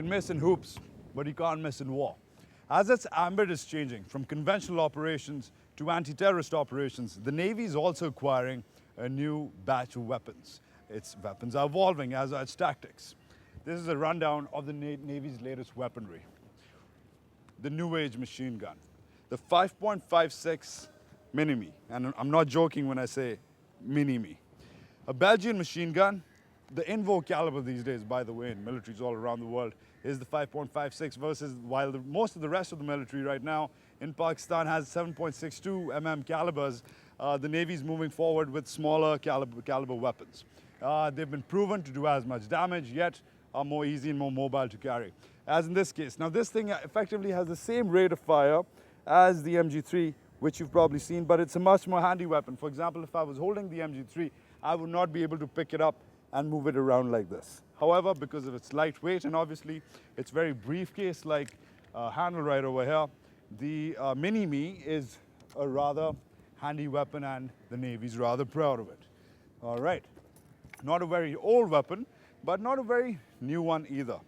can miss in hoops, but you can't miss in war. As its ambit is changing from conventional operations to anti-terrorist operations, the Navy is also acquiring a new batch of weapons. Its weapons are evolving, as are its tactics. This is a rundown of the Navy's latest weaponry. The New Age machine gun, the 5.56 Mini-Me, and I'm not joking when I say Mini-Me. A Belgian machine gun. The in vogue caliber these days, by the way, in militaries all around the world, is the 5.56 versus while most of the rest of the military right now in Pakistan has 7.62 mm calibers, the Navy's moving forward with smaller caliber weapons. They've been proven to do as much damage, yet are more easy and more mobile to carry, as in this case. Now this thing effectively has the same rate of fire as the MG3, which you've probably seen, but it's a much more handy weapon. For example, if I was holding the MG3, I would not be able to pick it up and move it around like this. However, because of its lightweight and obviously its very briefcase-like handle right over here, the Mini-Me is a rather handy weapon and the Navy's rather proud of it. All right, not a very old weapon, but not a very new one either.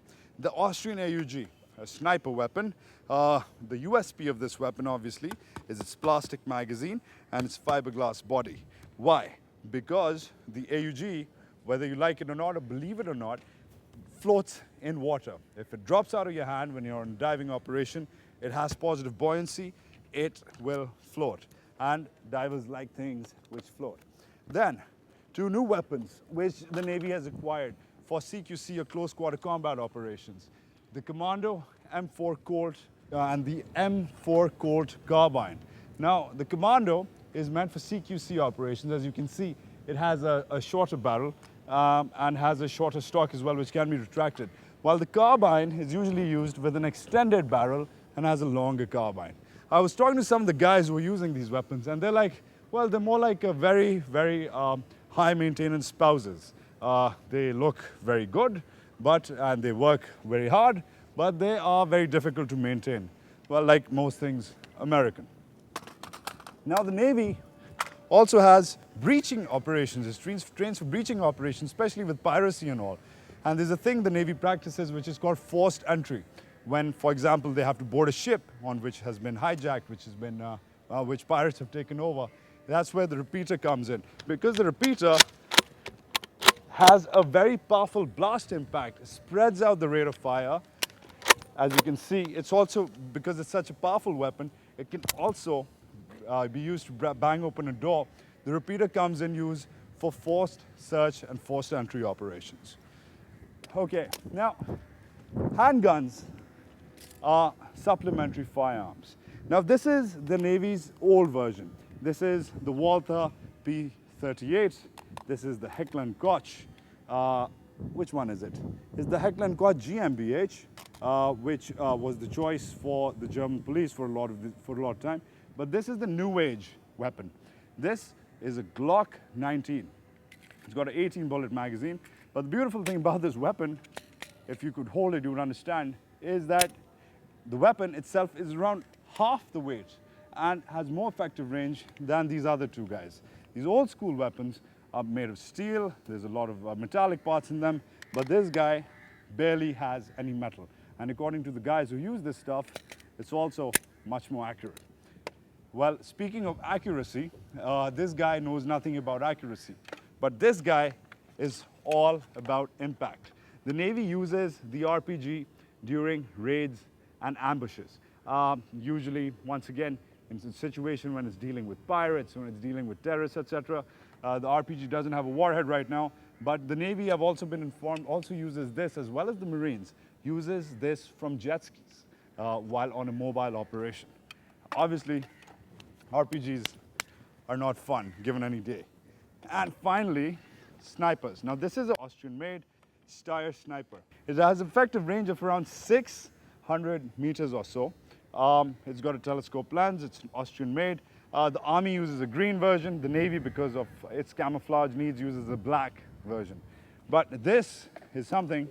The Austrian AUG, a sniper weapon. The USP of this weapon, obviously, is its plastic magazine and its fiberglass body. Why? Because the AUG, whether you like it or not, or believe it or not, floats in water. If it drops out of your hand when you're on a diving operation, it has positive buoyancy, it will float. And divers like things which float. Then, two new weapons which the Navy has acquired for CQC or close quarter combat operations. The Commando M4 Colt and the M4 Colt carbine. Now, the Commando is meant for CQC operations. As you can see, it has a shorter barrel and has a shorter stock as well, which can be retracted. While the carbine is usually used with an extended barrel and has a longer carbine. I was talking to some of the guys who are using these weapons and they're like, well, they're more like a very, very high maintenance spouses. They look very good, and they work very hard, but they are very difficult to maintain. Well, like most things American. Now the Navy also has breaching operations. It trains for breaching operations, especially with piracy and all. And there's a thing the Navy practices which is called forced entry. When, for example, they have to board a ship on which has been hijacked, which pirates have taken over. That's where the repeater comes in. Because the repeater has a very powerful blast impact, it spreads out the rate of fire. As you can see, it's also, because it's such a powerful weapon, it can also be used to bang open a door. The repeater comes in use for forced search and forced entry operations. Okay, now handguns are supplementary firearms. Now this is the Navy's old version. This is the Walther P38. This is the Heckler & Koch. Which one is it? It's the Heckler & Koch GmbH, which was the choice for the German police for a lot of time. But this is the new age weapon. This is a Glock 19. It's got an 18 bullet magazine. But the beautiful thing about this weapon, if you could hold it, you would understand, is that the weapon itself is around half the weight and has more effective range than these other two guys. These old school weapons are made of steel. There's a lot of metallic parts in them, but this guy barely has any metal. And according to the guys who use this stuff, it's also much more accurate. Well, speaking of accuracy, this guy knows nothing about accuracy, but this guy is all about impact. The Navy uses the RPG during raids and ambushes. Usually, once again, in a situation when it's dealing with pirates, when it's dealing with terrorists, etc. The RPG doesn't have a warhead right now, but the Navy, I've also been informed, also uses this, as well as the Marines, uses this from jet skis while on a mobile operation. Obviously, RPGs are not fun, given any day. And finally, snipers. Now this is an Austrian-made Steyr sniper. It has an effective range of around 600 meters or so. It's got a telescope lens, it's Austrian-made. The Army uses a green version. The Navy, because of its camouflage needs, uses a black version. But this is something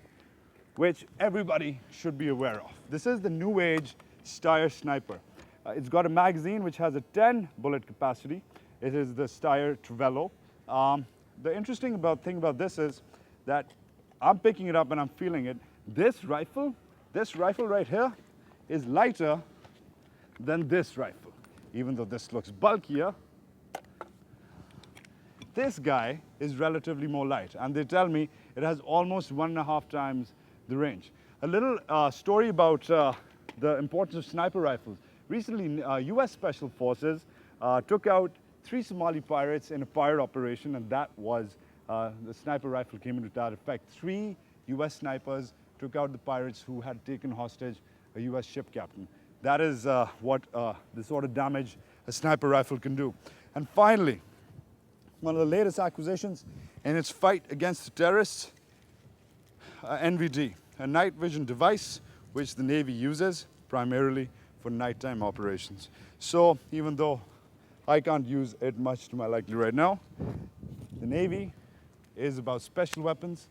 which everybody should be aware of. This is the new age Steyr sniper. It's got a magazine which has a 10 bullet capacity. It is the Steyr Trevelo. The interesting thing about this is that I'm picking it up and I'm feeling it. This rifle This rifle right here is lighter than this rifle. Even though this looks bulkier, this guy is relatively more light, and they tell me it has almost 1.5 times the range. A little story about the importance of sniper rifles. Recently, US Special Forces took out 3 Somali pirates in a pirate operation, and that was, the sniper rifle came into that effect. 3 US snipers took out the pirates who had taken hostage a US ship captain. That is what the sort of damage a sniper rifle can do. And finally, one of the latest acquisitions in its fight against the terrorists, NVD, a night vision device which the Navy uses primarily for nighttime operations. So even though I can't use it much to my liking right now, the Navy is about special weapons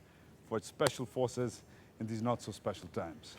for its special forces in these not so special times.